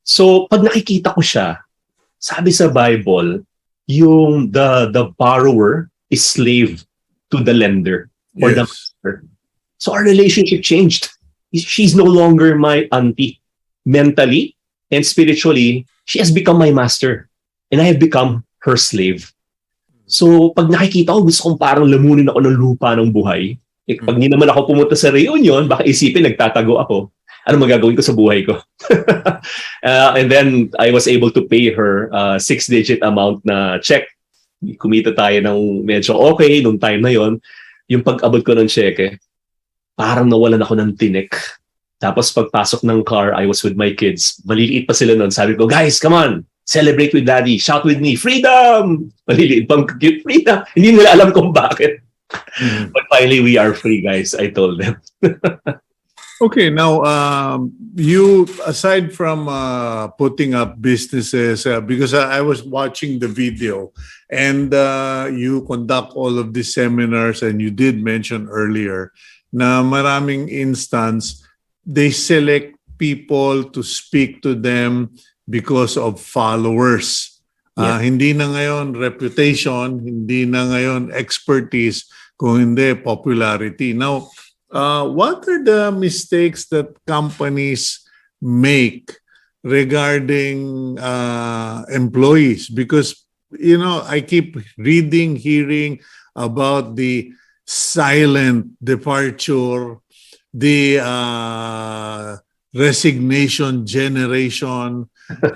So, pag nakikita ko siya, sabi sa Bible, yung the borrower is slave to the lender or the master. So our relationship changed. She's no longer my auntie. Mentally and spiritually, she has become my master. And I have become her slave. So pag nakikita ko, gusto kong parang lamunin ako ng lupa ng buhay. Pag hindi naman ako pumunta sa reunion, baka isipin nagtatago ako. Ano magagawin ko sa buhay ko? And then I was able to pay her 6-digit amount na check. Kumita tayo ng medyo okay nung time na yon. Yung pag-abot ko ng cheque, parang nawalan ako ng tinik. Tapos pagpasok ng car, I was with my kids. Maliliit pa sila noon. Sabi ko, guys, come on! Celebrate with daddy. Shout with me. Freedom! Maliliit pang cute. Freedom! Hindi nila alam kung bakit. But finally, we are free, guys. I told them. Okay, now you, aside from putting up businesses, because I was watching the video and you conduct all of these seminars and you did mention earlier na maraming instance, they select people to speak to them because of followers. Hindi na ngayon reputation, hindi na ngayon expertise, kung hindi popularity. Now, what are the mistakes that companies make regarding employees? Because, I keep reading, hearing about the silent departure, the resignation generation.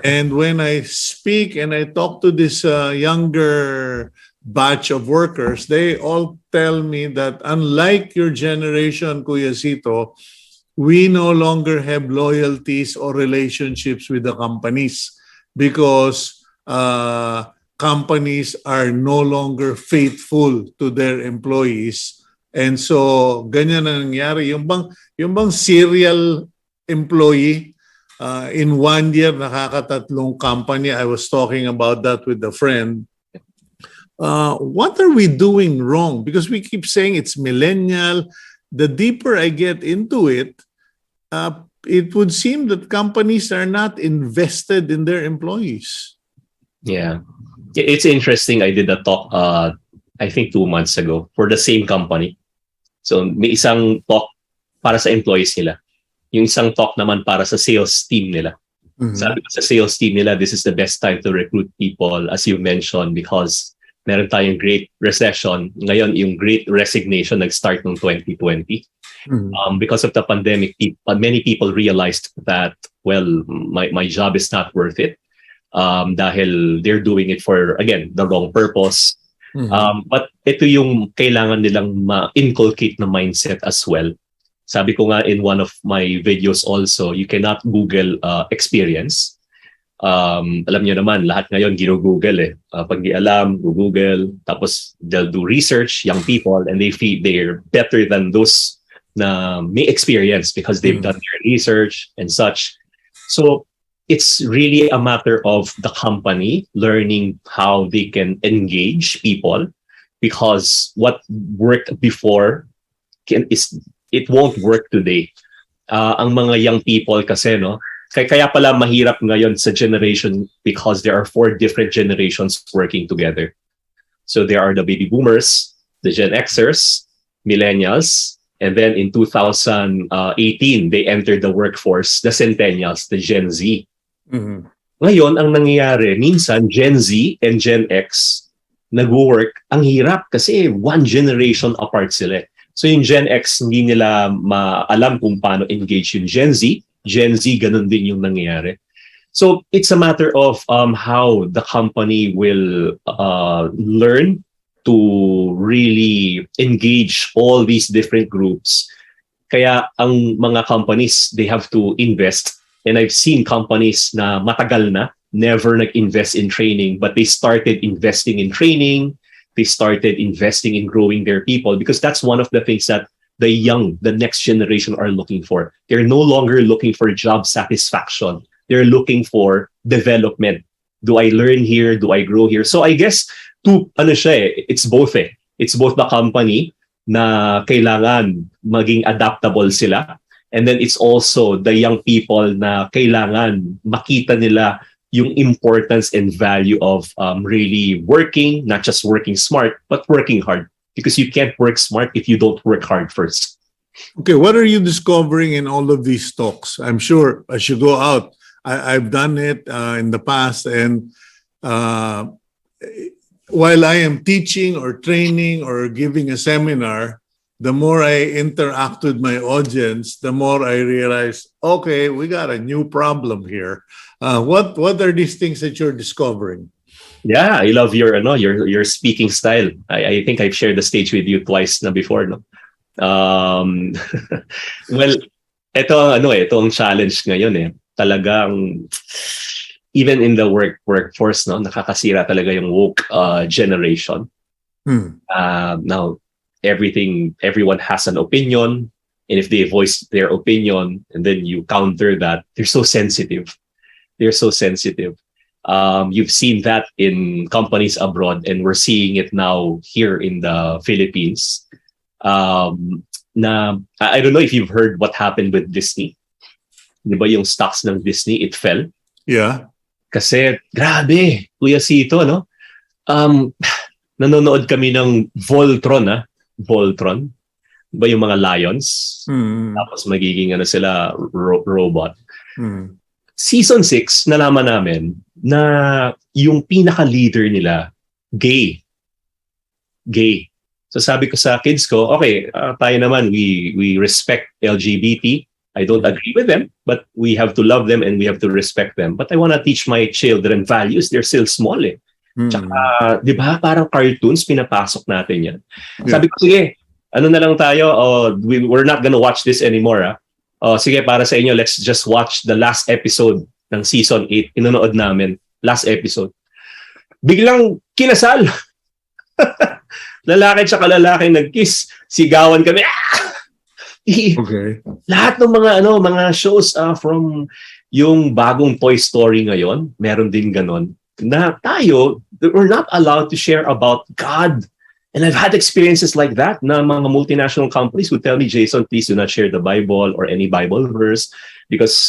And when I speak and I talk to this younger batch of workers, they all tell me that unlike your generation, Kuya Cito, we no longer have loyalties or relationships with the companies because companies are no longer faithful to their employees. And so, ganyan na nangyari. Yung bang serial employee. In 1 year, nakakatatlong company. I was talking about that with a friend. What are we doing wrong? Because we keep saying it's millennial. The deeper I get into it, it would seem that companies are not invested in their employees. Yeah. It's interesting. I did a talk, I think 2 months ago for the same company. So may isang talk para sa employees nila. Yung isang talk naman para sa sales team nila. Mhm. Sabi ko sa sales team nila, this is the best time to recruit people, as you mentioned, because meron tayong great recession. Ngayon, yung great resignation nag-start noong 2020. Mhm. Because of the pandemic, many people realized that, well, my job is not worth it. Dahil they're doing it for, again, the wrong purpose. Mhm. But ito yung kailangan nilang ma-inculcate na mindset as well. Sabi ko nga in one of my videos also, you cannot Google experience. Alam niyo naman, lahat ngayon gino-Google eh. Pag di alam, Google. Tapos they'll do research, young people, and they feel they're better than those na may experience because they've done their research and such. So it's really a matter of the company learning how they can engage people, because what worked before it won't work today. Ang mga young people kasi, no, kaya pala mahirap ngayon sa generation because there are 4 different generations working together. So there are the baby boomers, the Gen Xers, millennials, and then in 2018, they entered the workforce, the centennials, the Gen Z. Mhm. Ngayon, ang nangyayari, minsan Gen Z and Gen X nag-work, ang hirap kasi 1 generation apart sila. So yung Gen X, hindi nila maalam kung paano engage yung Gen Z. Gen Z, ganun din yung nangyayari. So it's a matter of how the company will learn to really engage all these different groups. Kaya ang mga companies, they have to invest. And I've seen companies na matagal na, never nag-invest in training, but they started investing in training. They started investing in growing their people, because that's one of the things that the next generation are looking for. They're no longer looking for job satisfaction. They're looking for development. Do I learn here? Do I grow here? So I guess it's both eh. It's both the company na kailangan maging adaptable sila, and then it's also the young people na kailangan makita nila yung importance and value of really working, not just working smart, but working hard. Because you can't work smart if you don't work hard first. Okay, what are you discovering in all of these talks? I'm sure as you go out, I've done it in the past, and while I am teaching or training or giving a seminar, the more I interact with my audience, the more I realize, okay, we got a new problem here. What are these things that you're discovering? Yeah, I love your speaking style. I think I've shared the stage with you twice na before, no. Well, itong challenge ngayon eh. Talagang even in the workforce, no, nakakasira talaga yung woke generation. Now everyone has an opinion, and if they voice their opinion and then you counter that, they're so sensitive. You've seen that in companies abroad, and we're seeing it now here in the Philippines. Na I don't know if you've heard what happened with Disney. Di ba yung stocks ng Disney, it fell? Yeah. Kasi grabe, Kuya Cito, no? Nanonood kami ng Voltron, Voltron. Ba yung mga lions? Tapos magiging sila robot. Season 6, nalaman namin na yung pinaka-leader nila, gay. So sabi ko sa kids ko, okay, tayo naman, we respect LGBT. I don't agree with them, but we have to love them and we have to respect them. But I want to teach my children values. They're still small eh. Tsaka, di ba, parang cartoons, pinapasok natin yan. Yeah. Sabi ko, sige, ano na lang tayo, we're not gonna watch this anymore. Sige, para sa inyo, let's just watch the last episode ng season 8. Inonood namin, last episode. Biglang kinasal. Lalaki tsaka lalaki nag-kiss. Sigawan kami. Okay. Lahat ng mga shows from yung bagong Toy Story ngayon, meron din ganon na tayo, we're not allowed to share about God. And I've had experiences like that na mga multinational companies would tell me, Jason, please do not share the Bible or any Bible verse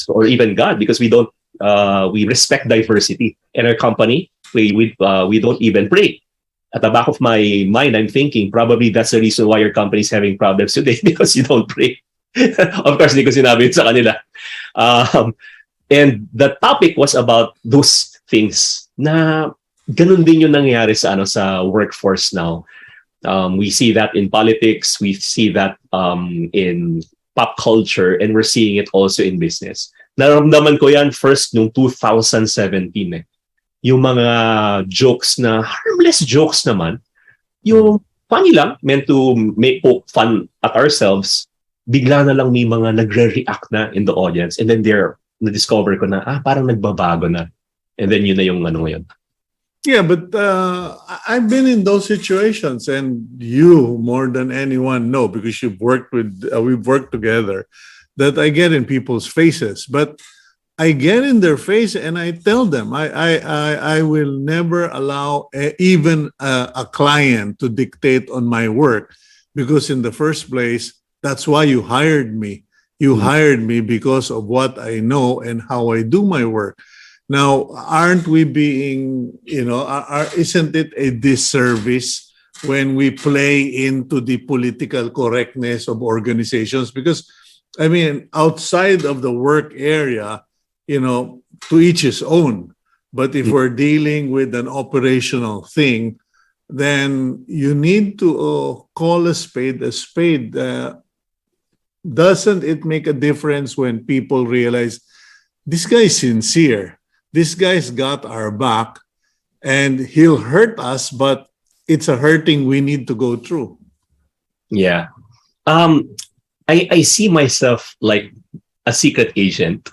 or even God, because we respect diversity. In our company, we don't even pray. At the back of my mind, I'm thinking probably that's the reason why your company is having problems today, because you don't pray. Of course, hindi ko sinabi yun sa kanila. And the topic was about those things na ganun din yung nangyayari sa workforce now. We see that in politics, we see that in pop culture, and we're seeing it also in business. Naramdaman ko yan first nung 2017 eh. Yung mga jokes na, harmless jokes naman, yung funny lang, meant to poke fun at ourselves, bigla na lang may mga nagre-react na in the audience, and then na-discover ko na, parang nagbabago na. And then yun na yung ngayon. Yeah, but I've been in those situations, and you more than anyone know, because we've worked together, that I get in people's faces. But I get in their face and I tell them I will never allow even a client to dictate on my work, because in the first place, that's why you hired me. You hired me because of what I know and how I do my work. Now, aren't we being, isn't it a disservice when we play into the political correctness of organizations? Because, I mean, outside of the work area, to each his own. But if we're dealing with an operational thing, then you need to call a spade a spade. Doesn't it make a difference when people realize this guy is sincere? This guy's got our back, and he'll hurt us, but it's a hurting we need to go through. Yeah. I see myself like a secret agent.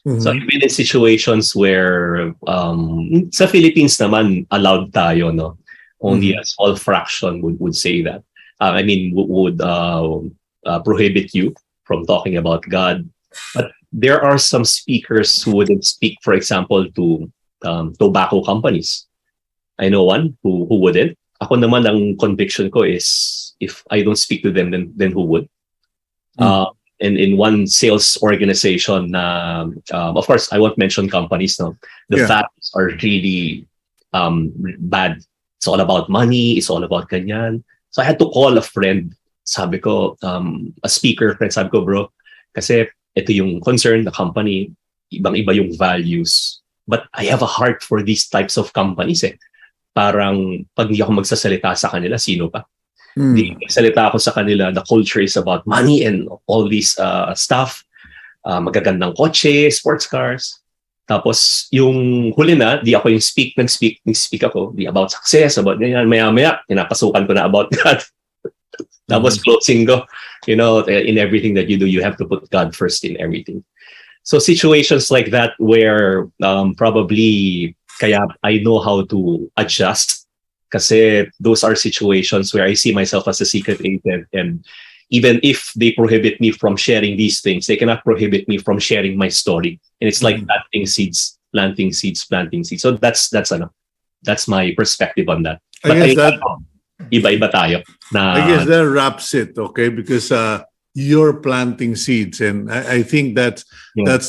Mm-hmm. So I've been in situations where sa Philippines naman allowed tayo, no? Only a small fraction would say that. Would prohibit you from talking about God. But there are some speakers who wouldn't speak, for example, to tobacco companies. I know one who wouldn't. Ako naman, ang conviction ko is if I don't speak to them, then who would? And in one sales organization, of course, I won't mention companies. No, the facts are really bad. It's all about money. It's all about ganyan. So I had to call a friend. Sabi ko, a speaker friend. Sabi ko, bro, kasi ito yung concern, the company, ibang-iba yung values. But I have a heart for these types of companies eh. Parang pag hindi ako magsasalita sa kanila, sino pa? Hindi magsalita ako sa kanila, the culture is about money and all these stuff. Magagandang kotse, sports cars. Tapos yung huli na, di ako yung nag-speak ako, di about success, about ganyan. Maya-maya, pinapasukan ko na about God. Tapos closing ko, in everything that you do, you have to put God first in everything. So situations like that where probably kaya I know how to adjust, kasi those are situations where I see myself as a secret agent, and even if they prohibit me from sharing these things, they cannot prohibit me from sharing my story. And it's like planting seeds. So that's my perspective on that. But iba-iba tayo. I guess that wraps it, okay? Because you're planting seeds, and I think that's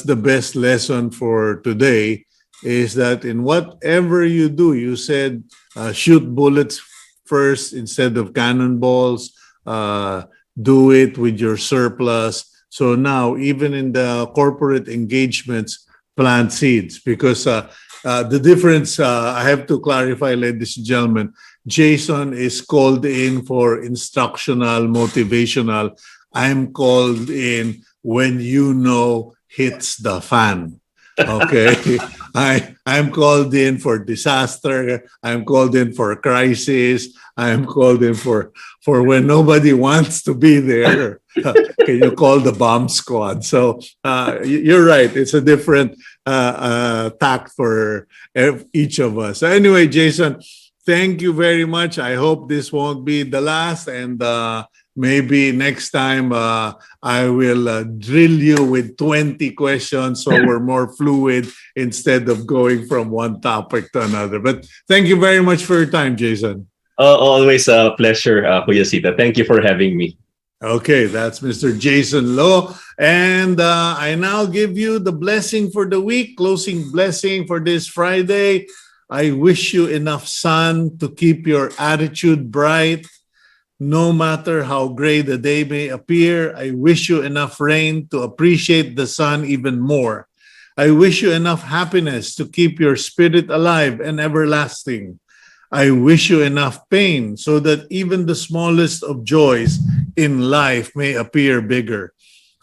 the best lesson for today, is that in whatever you do, you said shoot bullets first instead of cannonballs, do it with your surplus. So now, even in the corporate engagements, plant seeds, because the difference, I have to clarify, ladies and gentlemen, Jayson is called in for instructional, motivational. I'm called in when hits the fan. Okay. I'm called in for disaster. I'm called in for crisis. I'm called in for when nobody wants to be there. Can you call the bomb squad? So you're right. It's a different tact for each of us. So anyway, Jayson, thank you very much. I hope this won't be the last. And maybe next time I will drill you with 20 questions so we're more fluid instead of going from one topic to another. But thank you very much for your time, Jayson. Always a pleasure, Kuya Sita. Thank you for having me. Okay, that's Mr. Jayson Lo. And I now give you the blessing for the week, closing blessing for this Friday. I wish you enough sun to keep your attitude bright. No matter how gray the day may appear, I wish you enough rain to appreciate the sun even more. I wish you enough happiness to keep your spirit alive and everlasting. I wish you enough pain so that even the smallest of joys in life may appear bigger.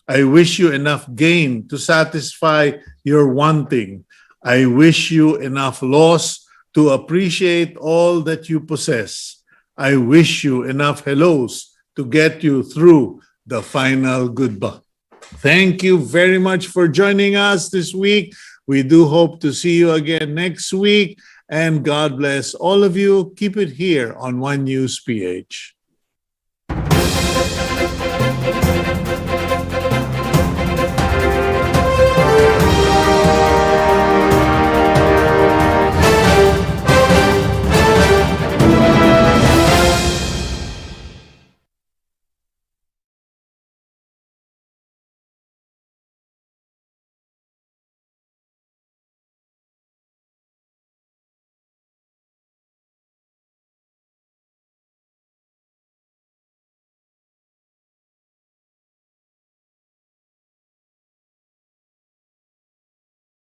I wish you enough gain to satisfy your wanting. I wish you enough loss to appreciate all that you possess. I wish you enough hellos to get you through the final goodbye. Thank you very much for joining us this week. We do hope to see you again next week. And God bless all of you. Keep it here on One News PH.